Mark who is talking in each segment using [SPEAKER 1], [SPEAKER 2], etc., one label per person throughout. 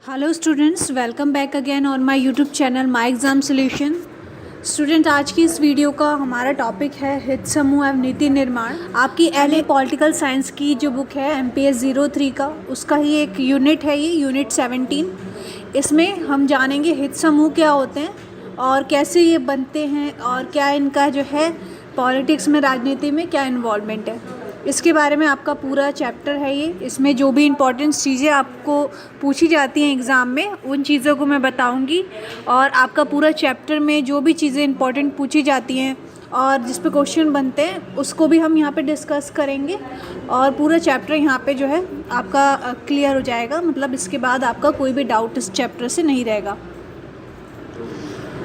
[SPEAKER 1] Hello students, welcome back again on my YouTube channel my exam solution. Student, आज की इस video का हमारा टॉपिक है हित समूह एवं नीति निर्माण। आपकी एलए पॉलिटिकल साइंस की जो बुक है MPS 03 का, उसका ही एक यूनिट है, ये यूनिट 17। इसमें हम जानेंगे हित समूह क्या होते हैं और कैसे ये बनते हैं और क्या इनका जो है पॉलिटिक्स में, राजनीति में क्या इन्वॉल्वमेंट है, इसके बारे में आपका पूरा चैप्टर है ये। इसमें जो भी इम्पोर्टेंट चीज़ें आपको पूछी जाती हैं एग्ज़ाम में, उन चीज़ों को मैं बताऊंगी। और आपका पूरा चैप्टर में जो भी चीज़ें इंपॉर्टेंट पूछी जाती हैं और जिस पे क्वेश्चन बनते हैं, उसको भी हम यहाँ पे डिस्कस करेंगे। और पूरा चैप्टर यहाँ पे जो है आपका क्लियर हो जाएगा, मतलब इसके बाद आपका कोई भी डाउट इस चैप्टर से नहीं रहेगा।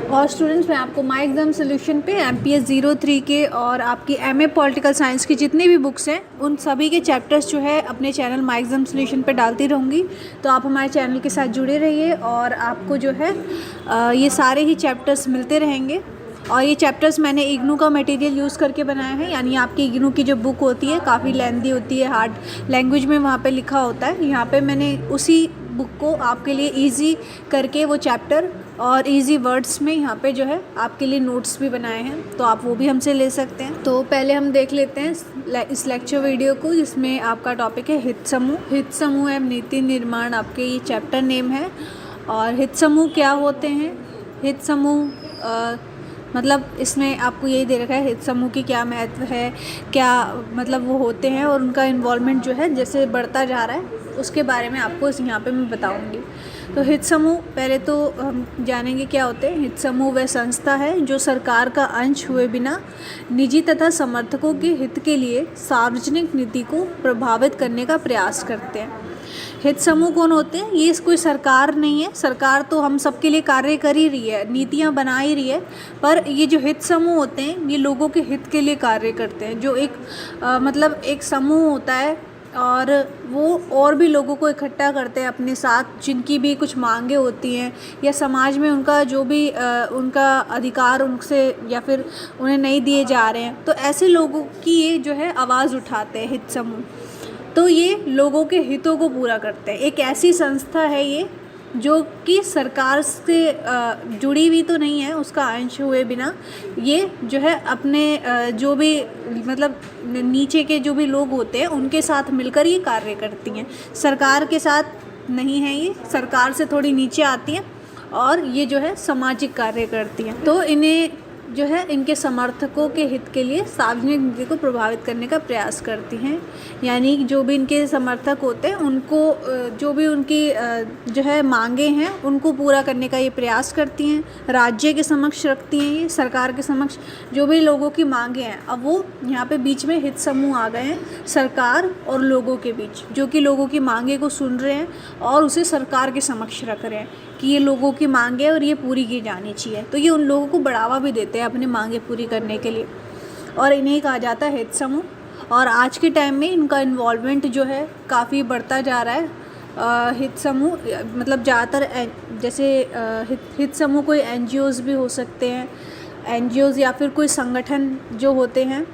[SPEAKER 1] और स्टूडेंट्स, मैं आपको माय एग्ज़ाम सॉल्यूशन पे MPS 03 के और आपकी MA पॉलिटिकल साइंस की जितनी भी बुक्स हैं, उन सभी के चैप्टर्स जो है अपने चैनल माय एग्ज़ाम सॉल्यूशन पे डालती रहूँगी। तो आप हमारे चैनल के साथ जुड़े रहिए और आपको जो है ये सारे ही चैप्टर्स मिलते रहेंगे। और ये चैप्टर्स मैंने इग्नू का मटेरियल यूज़ करके बनाया है, यानी आपकी इग्नू की जो बुक होती है काफ़ी लेंथी होती है, हार्ड लैंग्वेज में वहाँ पे लिखा होता है। यहाँ पे मैंने उसी बुक को आपके लिए इजी करके वो चैप्टर और इजी वर्ड्स में यहाँ पे जो है आपके लिए नोट्स भी बनाए हैं, तो आप वो भी हमसे ले सकते हैं। तो पहले हम देख लेते हैं इस लेक्चर वीडियो को, जिसमें आपका टॉपिक है हित समूह। हित समूह एवं नीति निर्माण आपके ये चैप्टर नेम है। और हित समूह क्या होते हैं, हित समूह मतलब इसमें आपको यही दे रखा है हित समूह की क्या महत्व है, क्या मतलब वो होते हैं और उनका इन्वॉल्वमेंट जो है जैसे बढ़ता जा रहा है, उसके बारे में आपको यहाँ पे मैं बताऊंगी। तो हित समूह पहले तो हम जानेंगे क्या होते हैं। हित समूह वह संस्था है जो सरकार का अंश हुए बिना निजी तथा समर्थकों के हित के लिए सार्वजनिक नीति को प्रभावित करने का प्रयास करते हैं। हित समूह कौन होते हैं? ये कोई सरकार नहीं है, सरकार तो हम सबके लिए कार्य कर ही रही है, नीतियाँ बना ही रही है, पर ये जो हित समूह होते हैं ये लोगों के हित के लिए कार्य करते हैं। जो एक मतलब एक समूह होता है और वो और भी लोगों को इकट्ठा करते हैं अपने साथ, जिनकी भी कुछ मांगें होती हैं या समाज में उनका जो भी उनका अधिकार उनसे या फिर उन्हें नहीं दिए जा रहे हैं, तो ऐसे लोगों की ये जो है आवाज़ उठाते हैं हित समूह। तो ये लोगों के हितों को पूरा करते हैं। एक ऐसी संस्था है ये जो कि सरकार से जुड़ी हुई तो नहीं है, उसका अंश हुए बिना ये जो है अपने जो भी मतलब नीचे के जो भी लोग होते हैं उनके साथ मिलकर ये कार्य करती हैं। सरकार के साथ नहीं है, ये सरकार से थोड़ी नीचे आती हैं और ये जो है सामाजिक कार्य करती हैं। तो इन्हें जो है इनके समर्थकों के हित के लिए सार्वजनिक नीति को प्रभावित करने का प्रयास करती हैं। यानी जो भी इनके समर्थक होते हैं उनको जो भी उनकी जो है मांगे हैं उनको पूरा करने का ये प्रयास करती हैं, राज्य के समक्ष रखती हैं, ये सरकार के समक्ष जो भी लोगों की मांगे हैं। अब वो यहाँ पे बीच में हित समूह आ गए हैं, सरकार और लोगों के बीच, जो कि लोगों की मांगे को सुन रहे हैं और उसे सरकार के समक्ष रख रहे हैं कि ये लोगों की मांगे है और ये पूरी की जानी चाहिए। तो ये उन लोगों को बढ़ावा भी देते हैं अपनी मांगे पूरी करने के लिए, और इन्हें कहा जाता है हित समूह। और आज के टाइम में इनका इन्वॉल्वमेंट जो है काफ़ी बढ़ता जा रहा है। हित समूह मतलब ज़्यादातर जैसे हित समूह कोई NGOs भी हो सकते हैं, NGOs या फिर कोई संगठन जो होते हैं,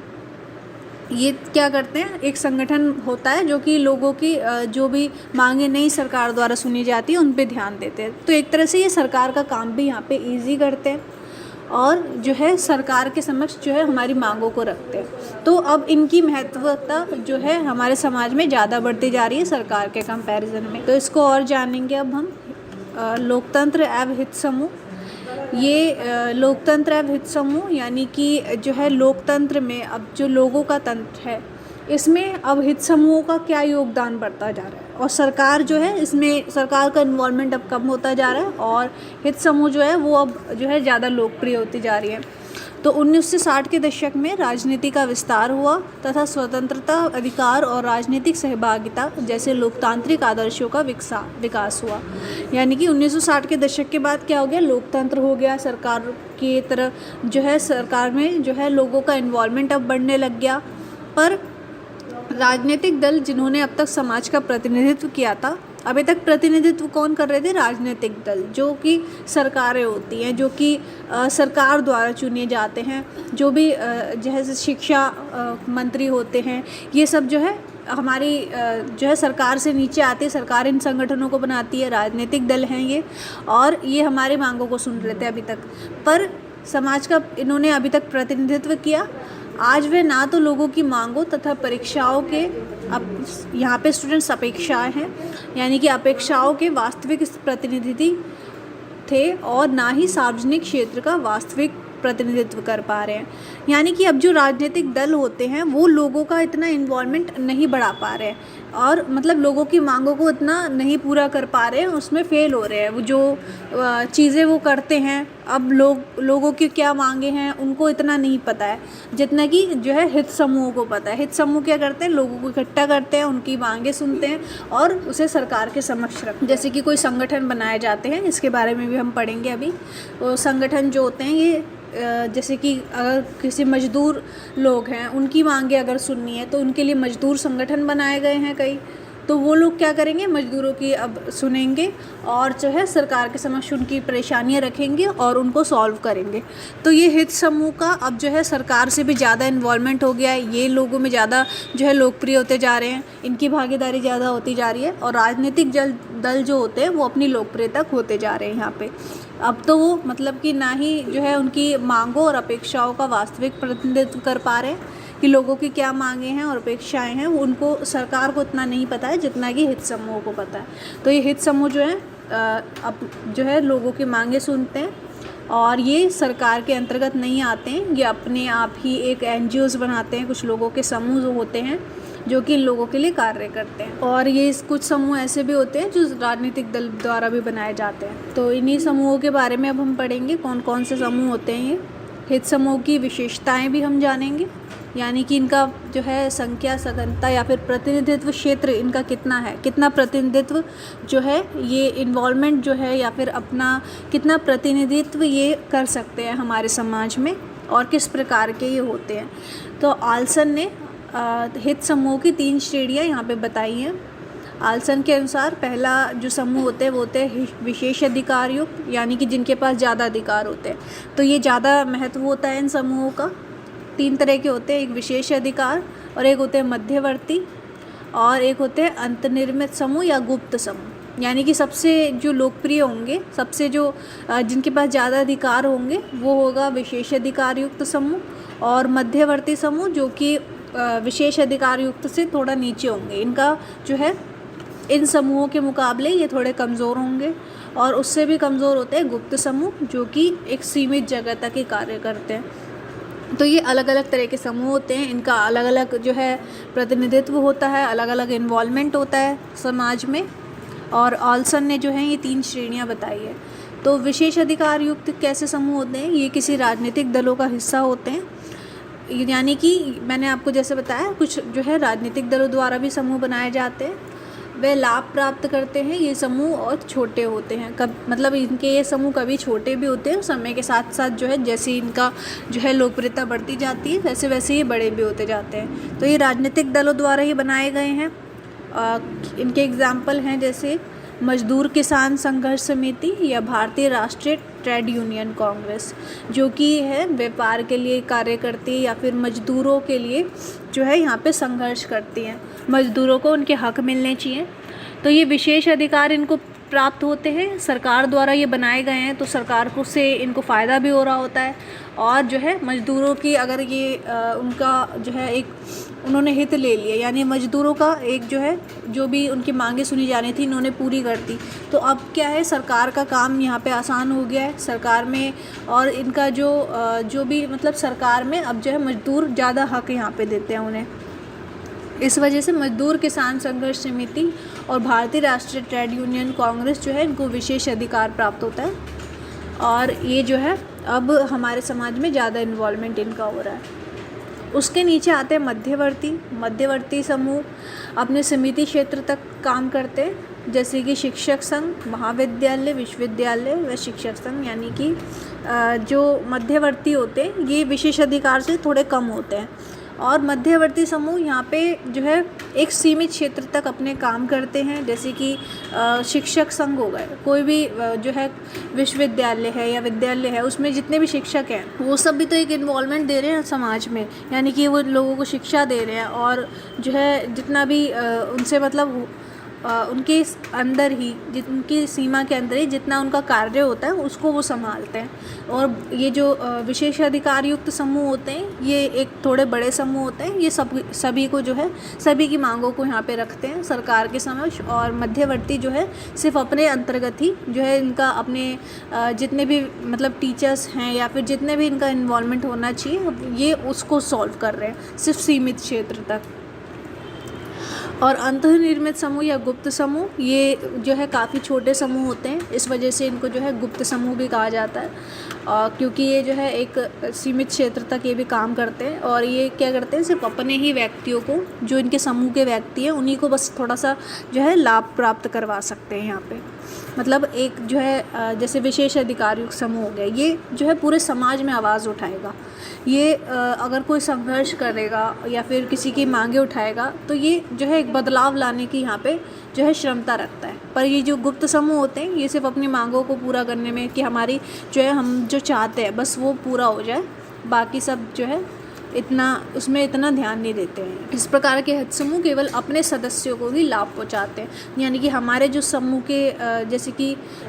[SPEAKER 1] ये क्या करते हैं, एक संगठन होता है जो कि लोगों की जो भी मांगे नहीं सरकार द्वारा सुनी जाती है उन पे ध्यान देते हैं। तो एक तरह से ये सरकार का काम भी यहाँ पे इजी करते हैं और जो है सरकार के समक्ष जो है हमारी मांगों को रखते हैं। तो अब इनकी महत्वता जो है हमारे समाज में ज़्यादा बढ़ती जा रही है सरकार के कंपैरिजन में। तो इसको और जानेंगे अब हम। लोकतंत्र एवं हित समूह, ये लोकतंत्र एवं हित समूह यानी कि जो है लोकतंत्र में अब जो लोगों का तंत्र है, इसमें अब हित समूहों का क्या योगदान बढ़ता जा रहा है, और सरकार जो है इसमें सरकार का इन्वॉल्वमेंट अब कम होता जा रहा है और हित समूह जो है वो अब जो है ज़्यादा लोकप्रिय होती जा रही है। तो 1960 के दशक में राजनीति का विस्तार हुआ तथा स्वतंत्रता, अधिकार और राजनीतिक सहभागिता जैसे लोकतांत्रिक आदर्शों का विकास हुआ। यानी कि 1960 के दशक के बाद क्या हो गया, लोकतंत्र हो गया, सरकार की तरह जो है सरकार में जो है लोगों का इन्वॉल्वमेंट अब बढ़ने लग गया। पर राजनीतिक दल जिन्होंने अब तक समाज का प्रतिनिधित्व किया था, अभी तक प्रतिनिधित्व कौन कर रहे थे, राजनीतिक दल, जो कि सरकारें होती हैं, जो कि सरकार द्वारा चुने जाते हैं, जो भी जैसे शिक्षा मंत्री होते हैं, ये सब जो है हमारी जो है सरकार से नीचे आती है, सरकार इन संगठनों को बनाती है, राजनीतिक दल हैं ये, और ये हमारी मांगों को सुन रहे थे अभी तक, पर समाज का इन्होंने अभी तक प्रतिनिधित्व किया। आज वे ना तो लोगों की मांगों तथा परीक्षाओं के, अब यहाँ पे स्टूडेंट्स अपेक्षाएं हैं, यानी कि अपेक्षाओं के वास्तविक प्रतिनिधि थे, और ना ही सार्वजनिक क्षेत्र का वास्तविक प्रतिनिधित्व कर पा रहे हैं। यानी कि अब जो राजनीतिक दल होते हैं वो लोगों का इतना इन्वॉल्वमेंट नहीं बढ़ा पा रहे हैं, और मतलब लोगों की मांगों को इतना नहीं पूरा कर पा रहे हैं, उसमें फ़ेल हो रहे हैं। वो जो चीज़ें वो करते हैं, अब लोगों की क्या मांगे हैं उनको इतना नहीं पता है जितना कि जो है हित समूहों को पता है। हित समूह क्या करते हैं, लोगों को इकट्ठा करते हैं, उनकी मांगें सुनते हैं और उसे सरकार के समक्ष रखते हैं। जैसे कि कोई संगठन बनाए जाते हैं, इसके बारे में भी हम पढ़ेंगे अभी। वो संगठन जो होते हैं ये जैसे कि अगर किसी मजदूर लोग हैं, उनकी मांगे अगर सुननी है तो उनके लिए मजदूर संगठन बनाए गए हैं कई, तो वो लोग क्या करेंगे, मजदूरों की अब सुनेंगे और जो है सरकार के समक्ष उनकी परेशानियां रखेंगे और उनको सॉल्व करेंगे। तो ये हित समूह का अब जो है सरकार से भी ज़्यादा इन्वॉल्वमेंट हो गया है, ये लोगों में ज़्यादा जो है लोकप्रिय होते जा रहे हैं, इनकी भागीदारी ज़्यादा होती जा रही है, और राजनीतिक दल जो होते हैं वो अपनी लोकप्रियता खोते जा रहे हैं यहाँ पे। अब तो वो मतलब कि ना ही जो है उनकी मांगों और अपेक्षाओं का वास्तविक प्रतिनिधित्व कर पा रहे हैं कि लोगों की क्या मांगे हैं और अपेक्षाएं हैं, वो उनको सरकार को इतना नहीं पता है जितना कि हित समूहों को पता है। तो ये हित समूह जो है अब जो है लोगों की मांगे सुनते हैं, और ये सरकार के अंतर्गत नहीं आते हैं, ये अपने आप ही एक NGOs बनाते हैं, कुछ लोगों के समूह जो होते हैं जो कि इन लोगों के लिए कार्य करते हैं। और ये कुछ समूह ऐसे भी होते हैं जो राजनीतिक दल द्वारा भी बनाए जाते हैं। तो इन्हीं समूहों के बारे में अब हम पढ़ेंगे, कौन कौन से समूह होते हैं ये। हित समूह की विशेषताएं भी हम जानेंगे, यानी कि इनका जो है संख्या, सघनता या फिर प्रतिनिधित्व क्षेत्र इनका कितना है, कितना प्रतिनिधित्व जो है ये इन्वॉल्वमेंट जो है, या फिर अपना कितना प्रतिनिधित्व ये कर सकते हैं हमारे समाज में, और किस प्रकार के ये होते हैं। तो आल्सन ने हित समूह की 3 श्रेणियाँ यहाँ पे बताई हैं। आल्सन के अनुसार पहला जो समूह होते हैं वो होते हैं विशेष अधिकार युक्त, यानी कि जिनके पास ज़्यादा अधिकार होते हैं। तो ये ज़्यादा महत्व होता है इन समूहों का। 3 तरह के होते हैं, एक विशेष अधिकार, और एक होते हैं मध्यवर्ती, और एक होते हैं अंतर्निर्मित समूह या गुप्त समूह। यानी कि सबसे जो लोकप्रिय होंगे, सबसे जो जिनके पास ज़्यादा अधिकार होंगे वो होगा विशेष अधिकार युक्त समूह, और मध्यवर्ती समूह जो कि विशेष अधिकार युक्त से थोड़ा नीचे होंगे। इनका जो है इन समूहों के मुकाबले ये थोड़े कमज़ोर होंगे, और उससे भी कमज़ोर होते हैं गुप्त समूह जो कि एक सीमित जगह तक ही कार्य करते हैं। तो ये अलग अलग तरह के समूह होते हैं, इनका अलग अलग जो है प्रतिनिधित्व होता है, अलग अलग इन्वॉल्वमेंट होता है समाज में। और आल्सन ने जो है ये 3 श्रेणियाँ बताई है। तो विशेष अधिकार युक्त कैसे समूह होते हैं, ये किसी राजनीतिक दलों का हिस्सा होते हैं, यानी कि मैंने आपको जैसे बताया कुछ जो है राजनीतिक दलों द्वारा भी समूह बनाए जाते हैं, वे लाभ प्राप्त करते हैं ये समूह, और छोटे होते हैं मतलब इनके ये समूह कभी छोटे भी होते हैं, समय के साथ साथ जो है जैसे इनका जो है लोकप्रियता बढ़ती जाती है वैसे वैसे ये बड़े भी होते जाते हैं। तो ये राजनीतिक दलों द्वारा ही बनाए गए हैं। इनके एग्जाम्पल हैं जैसे मजदूर किसान संघर्ष समिति या भारतीय राष्ट्रीय ट्रेड यूनियन कांग्रेस, जो कि है व्यापार के लिए कार्य करती है या फिर मजदूरों के लिए जो है यहाँ पे संघर्ष करती हैं, मजदूरों को उनके हक मिलने चाहिए। तो ये विशेष अधिकार इनको प्राप्त होते हैं, सरकार द्वारा ये बनाए गए हैं, तो सरकार को से इनको फ़ायदा भी हो रहा होता है, और जो है मजदूरों की अगर ये उनका जो है एक उन्होंने हित ले लिया, यानी मजदूरों का एक जो है जो भी उनकी मांगे सुनी जानी थी इन्होंने पूरी कर दी, तो अब क्या है सरकार का काम यहाँ पे आसान हो गया है सरकार में, और इनका जो भी मतलब सरकार में अब जो है मजदूर ज़्यादा हक यहाँ पे देते हैं उन्हें। इस वजह से मजदूर किसान संघर्ष समिति और भारतीय राष्ट्रीय ट्रेड यूनियन कांग्रेस जो है इनको विशेष अधिकार प्राप्त होता है, और ये जो है अब हमारे समाज में ज़्यादा इन्वॉल्वमेंट इनका हो रहा है। उसके नीचे आते हैं मध्यवर्ती समूह अपने समिति क्षेत्र तक काम करते हैं, जैसे कि शिक्षक संघ, महाविद्यालय, विश्वविद्यालय व शिक्षक संघ, यानी कि जो मध्यवर्ती होते हैं ये विशेष अधिकार से थोड़े कम होते हैं, और मध्यवर्ती समूह यहाँ पे जो है एक सीमित क्षेत्र तक अपने काम करते हैं, जैसे कि शिक्षक संघ हो गए, कोई भी जो है विश्वविद्यालय है या विद्यालय है, उसमें जितने भी शिक्षक हैं वो सब भी तो एक इन्वॉल्वमेंट दे रहे हैं समाज में, यानी कि वो लोगों को शिक्षा दे रहे हैं और जो है जितना भी उनसे मतलब उनके अंदर ही उनकी सीमा के अंदर ही जितना उनका कार्य होता है उसको वो संभालते हैं। और ये जो विशेष अधिकार युक्त समूह होते हैं ये एक थोड़े बड़े समूह होते हैं, ये सभी को जो है सभी की मांगों को यहाँ पे रखते हैं सरकार के समक्ष। और मध्यवर्ती जो है सिर्फ अपने अंतर्गत ही जो है इनका अपने जितने भी मतलब टीचर्स हैं या फिर जितने भी इनका इन्वॉल्वमेंट होना चाहिए ये उसको सॉल्व कर रहे हैं सिर्फ सीमित क्षेत्र तक। और अंतर्निर्मित समूह या गुप्त समूह ये जो है काफ़ी छोटे समूह होते हैं, इस वजह से इनको जो है गुप्त समूह भी कहा जाता है, क्योंकि ये जो है एक सीमित क्षेत्र तक ये भी काम करते हैं। और ये क्या करते हैं, सिर्फ अपने ही व्यक्तियों को, जो इनके समूह के व्यक्ति हैं उन्हीं को बस थोड़ा सा जो है लाभ प्राप्त करवा सकते हैं यहाँ पे। मतलब एक जो है जैसे विशेष अधिकार युक्त समूह हो गया, ये जो है पूरे समाज में आवाज़ उठाएगा। ये अगर कोई संघर्ष करेगा या फिर किसी की मांगे उठाएगा तो ये जो है एक बदलाव लाने की यहाँ पे जो है क्षमता रखता है। पर ये जो गुप्त समूह होते हैं ये सिर्फ अपनी मांगों को पूरा करने में, कि हमारी जो है हम जो चाहते हैं बस वो पूरा हो जाए, बाकी सब जो है उसमें इतना ध्यान नहीं देते हैं। इस प्रकार के हित समूह केवल अपने सदस्यों को ही लाभ पहुंचाते हैं, यानी कि हमारे जो समूह के जैसे कि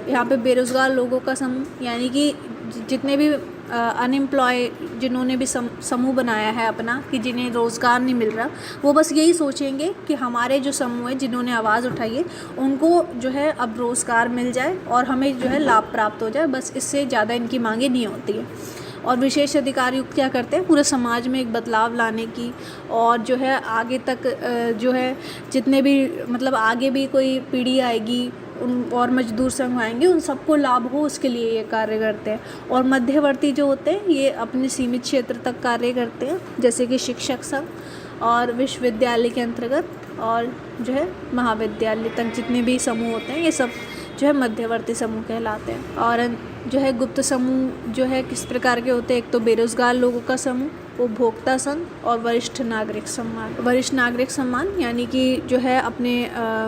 [SPEAKER 1] यहाँ पे बेरोज़गार लोगों का समूह, यानी कि जितने भी अनएम्प्लॉय जिन्होंने भी समूह बनाया है अपना, कि जिन्हें रोज़गार नहीं मिल रहा, वो बस यही सोचेंगे कि हमारे जो समूह है जिन्होंने आवाज़ उठाई है उनको जो है अब रोज़गार मिल जाए और हमें जो है लाभ प्राप्त हो जाए, बस इससे ज़्यादा इनकी मांगे नहीं होती है। और विशेष अधिकार युक्त क्या करते हैं, पूरे समाज में एक बदलाव लाने की और जो है आगे तक जो है जितने भी मतलब आगे भी कोई पीढ़ी आएगी उन और मजदूर संघ आएंगे उन सबको लाभ हो उसके लिए ये कार्य करते हैं। और मध्यवर्ती जो होते हैं ये अपने सीमित क्षेत्र तक कार्य करते हैं, जैसे कि शिक्षक संघ और विश्वविद्यालय के अंतर्गत और जो है महाविद्यालय तक जितने भी समूह होते हैं ये सब जो है मध्यवर्ती समूह कहलाते हैं। और जो है गुप्त समूह जो है किस प्रकार के होते हैं, एक तो बेरोज़गार लोगों का समूह, उपभोक्ता संघ और वरिष्ठ नागरिक सम्मान। वरिष्ठ नागरिक सम्मान यानी कि जो है अपने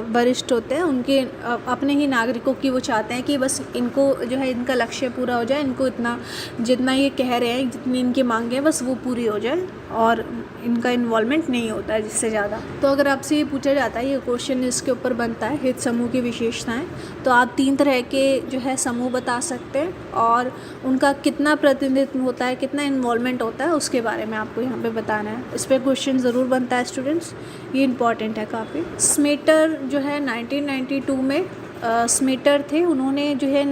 [SPEAKER 1] वरिष्ठ होते हैं उनके अपने ही नागरिकों की वो चाहते हैं कि बस इनको जो है इनका लक्ष्य पूरा हो जाए, इनको इतना जितना ये कह रहे हैं जितनी इनकी मांगे हैं बस वो पूरी हो जाए और इनका इन्वॉल्वमेंट नहीं होता है जिससे ज़्यादा। तो अगर आपसे ये पूछा जाता है, ये क्वेश्चन इसके ऊपर बनता है हित समूह की विशेषताएं, तो आप 3 तरह के जो है समूह बता सकते हैं और उनका कितना प्रतिनिधित्व होता है, कितना इन्वॉल्वमेंट होता है उसके बारे में आपको यहाँ पे बताना है। इस पर क्वेश्चन ज़रूर बनता है स्टूडेंट्स, ये इंपॉर्टेंट है काफ़ी। स्मेटर जो है 1992 में स्मेटर थे, उन्होंने जो है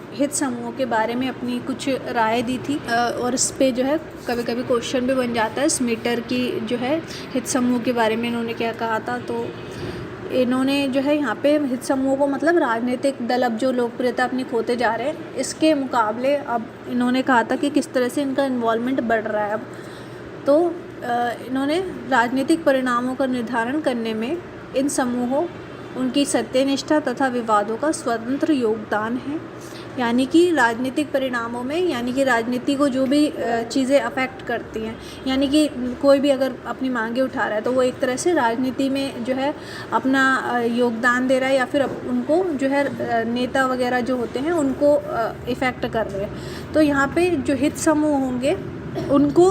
[SPEAKER 1] हित समूहों के बारे में अपनी कुछ राय दी थी और इस पे जो है कभी कभी क्वेश्चन भी बन जाता है स्मेटर की जो है हित समूह के बारे में इन्होंने क्या कहा था। तो इन्होंने जो है यहाँ पे हित समूह को मतलब राजनीतिक दल अब जो लोकप्रियता अपनी खोते जा रहे हैं इसके मुकाबले अब इन्होंने कहा था कि किस तरह से इनका इन्वॉल्वमेंट बढ़ रहा है अब। तो इन्होंने राजनीतिक परिणामों का निर्धारण करने में इन समूहों उनकी सत्यनिष्ठा तथा विवादों का स्वतंत्र योगदान है, यानी कि राजनीतिक परिणामों में, यानी कि राजनीति को जो भी चीज़ें अफेक्ट करती हैं, यानी कि कोई भी अगर अपनी मांगे उठा रहा है तो वो एक तरह से राजनीति में जो है अपना योगदान दे रहा है या फिर उनको जो है नेता वगैरह जो होते हैं उनको इफ़ेक्ट कर रहे हैं। तो यहाँ पे जो हित समूह होंगे उनको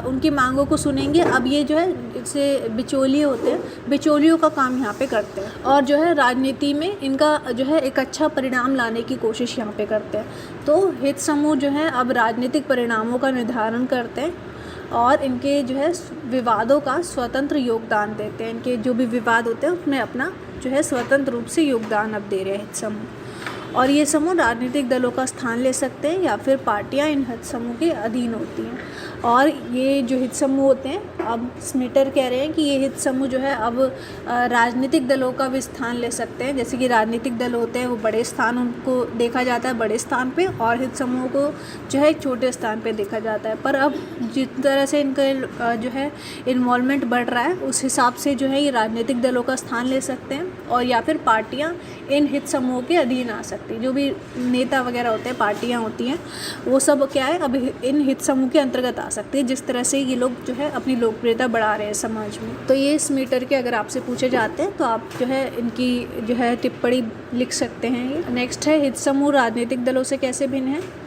[SPEAKER 1] उनकी मांगों को सुनेंगे। अब ये जो है जैसे बिचौलिए होते हैं, बिचौलियों का काम यहाँ पे करते हैं और जो है राजनीति में इनका जो है एक अच्छा परिणाम लाने की कोशिश यहाँ पे करते हैं। तो हित समूह जो है अब राजनीतिक परिणामों का निर्धारण करते हैं और इनके जो है विवादों का स्वतंत्र योगदान देते हैं। इनके जो भी विवाद होते हैं उसमें अपना जो है स्वतंत्र रूप से योगदान अब दे रहे हैं हित समूह। और ये समूह राजनीतिक दलों का स्थान ले सकते हैं या फिर पार्टियां इन हित समूह के अधीन होती हैं। और ये जो हित समूह होते हैं अब स्मिटर कह रहे हैं कि ये हित समूह जो है अब राजनीतिक दलों का भी स्थान ले सकते हैं। जैसे कि राजनीतिक दल होते हैं वो बड़े स्थान उनको देखा जाता है बड़े स्थान पे और हित समूह को जो है एक छोटे स्थान पे देखा जाता है। पर अब जिस तरह से इनका जो है इन्वॉल्वमेंट बढ़ रहा है उस हिसाब से जो है ये राजनीतिक दलों का स्थान ले सकते हैं और या फिर पार्टियाँ इन हित समूहों के अधीन आ सकती हैं। सकती। जो भी नेता वगैरह होते हैं, पार्टियाँ होती हैं, वो सब क्या है अब इन हित समूह के अंतर्गत आ सकती है, जिस तरह से ये लोग जो है अपनी लोकप्रियता बढ़ा रहे हैं समाज में। तो ये इस मीटर के अगर आपसे पूछे जाते हैं तो आप जो है इनकी जो है टिप्पणी लिख सकते हैं। ये नेक्स्ट है, हित समूह राजनीतिक दलों से कैसे भिन्न है।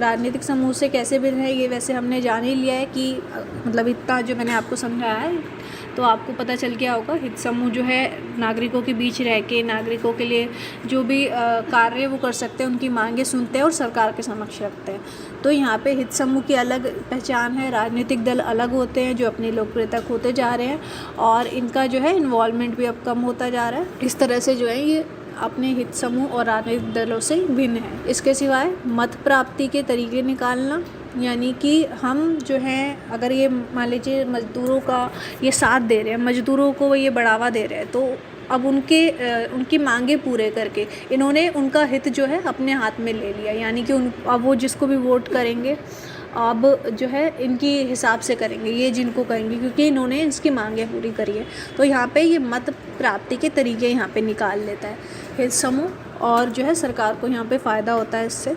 [SPEAKER 1] राजनीतिक समूह से कैसे भिन्न है, ये वैसे हमने जान ही लिया है कि मतलब इतना जो मैंने आपको समझाया है तो आपको पता चल गया होगा। हित समूह जो है नागरिकों के बीच रह के नागरिकों के लिए जो भी कार्य वो कर सकते हैं, उनकी मांगें सुनते हैं और सरकार के समक्ष रखते हैं। तो यहाँ पे हित समूह की अलग पहचान है। राजनीतिक दल अलग होते हैं जो अपनी लोकप्रियता खोते जा रहे हैं और इनका जो है इन्वॉल्वमेंट भी अब कम होता जा रहा है। इस तरह से जो है ये अपने हित समूह और राजनीतिक दलों से भिन्न है। इसके सिवाय मत प्राप्ति के तरीके निकालना, यानी कि हम जो हैं अगर ये मान लीजिए मज़दूरों का ये साथ दे रहे हैं, मज़दूरों को ये बढ़ावा दे रहे हैं, तो अब उनकी मांगे पूरे करके इन्होंने उनका हित जो है अपने हाथ में ले लिया। यानी कि अब वो जिसको भी वोट करेंगे अब जो है इनकी हिसाब से करेंगे, ये जिनको कहेंगे, क्योंकि इन्होंने इसकी मांगे पूरी करी है। तो यहाँ पे ये मत प्राप्ति के तरीके यहाँ पे निकाल लेता है हित समूह, और जो है सरकार को यहाँ पे फ़ायदा होता है इससे।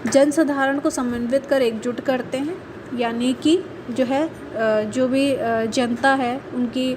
[SPEAKER 1] जनसाधारण को समन्वित कर एकजुट करते हैं, यानी कि जो है जो भी जनता है उनकी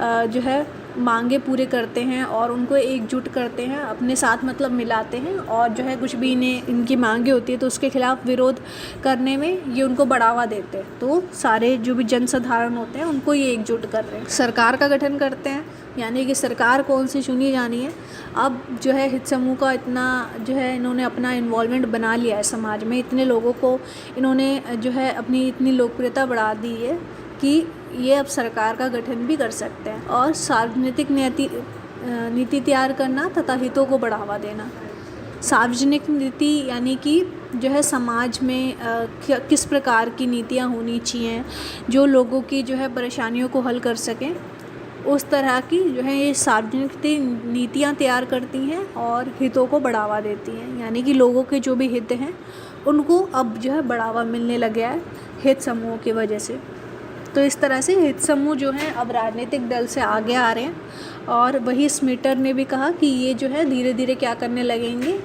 [SPEAKER 1] जो है मांगे पूरे करते हैं और उनको एकजुट करते हैं, अपने साथ मतलब मिलाते हैं, और जो है कुछ भी इनकी मांगे होती है तो उसके खिलाफ विरोध करने में ये उनको बढ़ावा देते हैं। तो सारे जो भी जनसाधारण होते हैं उनको ये एकजुट कर रहे हैं। सरकार का गठन करते हैं, यानी कि सरकार कौन सी चुनी जानी है। अब जो है हित समूह का इतना जो है इन्होंने अपना इन्वॉल्वमेंट बना लिया है समाज में, इतने लोगों को इन्होंने जो है अपनी इतनी लोकप्रियता बढ़ा दी है कि ये अब सरकार का गठन भी कर सकते हैं। और सार्वजनिक नीति तैयार करना तथा हितों को बढ़ावा देना। सार्वजनिक नीति यानी कि जो है समाज में किस प्रकार की नीतियाँ होनी चाहिए जो लोगों की जो है परेशानियों को हल कर सकें, उस तरह की जो है ये सार्वजनिक नीतियाँ तैयार करती हैं और हितों को बढ़ावा देती हैं। यानी कि लोगों के जो भी हित हैं उनको अब जो है बढ़ावा मिलने लग गया है हित समूहों की वजह से। तो इस तरह से हित समूह जो हैं अब राजनीतिक दल से आगे आ रहे हैं। और वही स्मिटर ने भी कहा कि ये जो है धीरे धीरे क्या करने लगेंगे,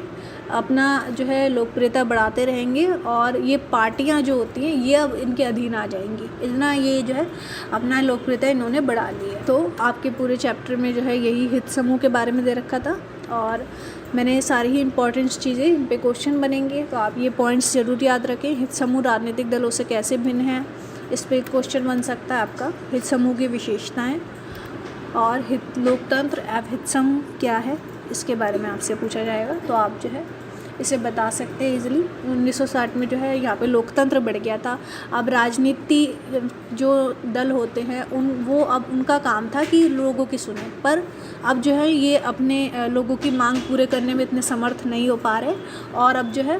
[SPEAKER 1] अपना जो है लोकप्रियता बढ़ाते रहेंगे और ये पार्टियां जो होती हैं ये अब इनके अधीन आ जाएंगी। इतना ये जो है अपना लोकप्रियता इन्होंने बढ़ा ली है। तो आपके पूरे चैप्टर में जो है यही हित समूह के बारे में दे रखा था और मैंने सारी ही इंपॉर्टेंट चीज़ें इन पे क्वेश्चन बनेंगे, तो आप ये पॉइंट्स ज़रूर याद रखें। हित समूह राजनीतिक दलों से कैसे भिन्न है, इस पर क्वेश्चन बन सकता है आपका। हित समूह की विशेषताएं और हित लोकतंत्र एवं हित समूह क्या है, इसके बारे में आपसे पूछा जाएगा, तो आप जो है इसे बता सकते हैं इजीली। 1960 में जो है यहाँ पे लोकतंत्र बढ़ गया था। अब राजनीति जो दल होते हैं वो अब उनका काम था कि लोगों की सुने, पर अब जो है ये अपने लोगों की मांग पूरे करने में इतने समर्थ नहीं हो पा रहे और अब जो है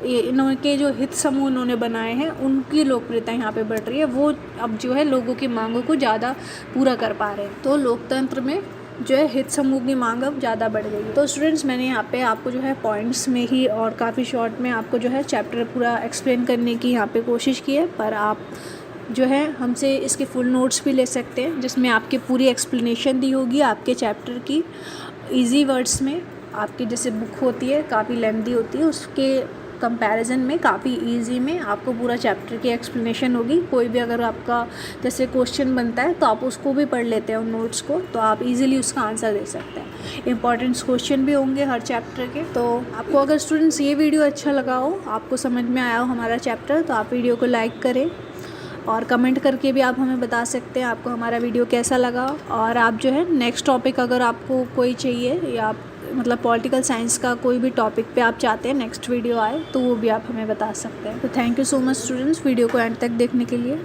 [SPEAKER 1] इनके जो हित समूह इन्होंने बनाए हैं उनकी लोकप्रियता यहाँ पे बढ़ रही है। वो अब जो है लोगों की मांगों को ज़्यादा पूरा कर पा रहे हैं। तो लोकतंत्र में जो है हित समूह की मांग अब ज़्यादा बढ़ गई है। तो स्टूडेंट्स मैंने यहाँ पे आपको जो है पॉइंट्स में ही और काफ़ी शॉर्ट में आपको जो है चैप्टर पूरा एक्सप्लेन करने की यहाँ पे कोशिश की है, पर आप जो है हमसे इसके फुल नोट्स भी ले सकते हैं जिसमें आपकी पूरी एक्सप्लेनेशन दी होगी आपके चैप्टर की ईजी वर्ड्स में। आपकी जैसे बुक होती है काफ़ी लेंथी होती है, उसके कंपैरिजन में काफ़ी इजी में आपको पूरा चैप्टर की एक्सप्लेनेशन होगी। कोई भी अगर आपका जैसे क्वेश्चन बनता है तो आप उसको भी पढ़ लेते हैं उन नोट्स को, तो आप इजीली उसका आंसर दे सकते हैं। इंपॉर्टेंट क्वेश्चन भी होंगे हर चैप्टर के। तो आपको अगर स्टूडेंट्स ये वीडियो अच्छा लगा हो, आपको समझ में आया हो हमारा चैप्टर, तो आप वीडियो को लाइक करें और कमेंट करके भी आप हमें बता सकते हैं आपको हमारा वीडियो कैसा लगा। और आप जो है नेक्स्ट टॉपिक अगर आपको कोई चाहिए या मतलब पॉलिटिकल साइंस का कोई भी टॉपिक पे आप चाहते हैं नेक्स्ट वीडियो आए तो वो भी आप हमें बता सकते हैं। तो thank you so much students video को एंड तक देखने के लिए।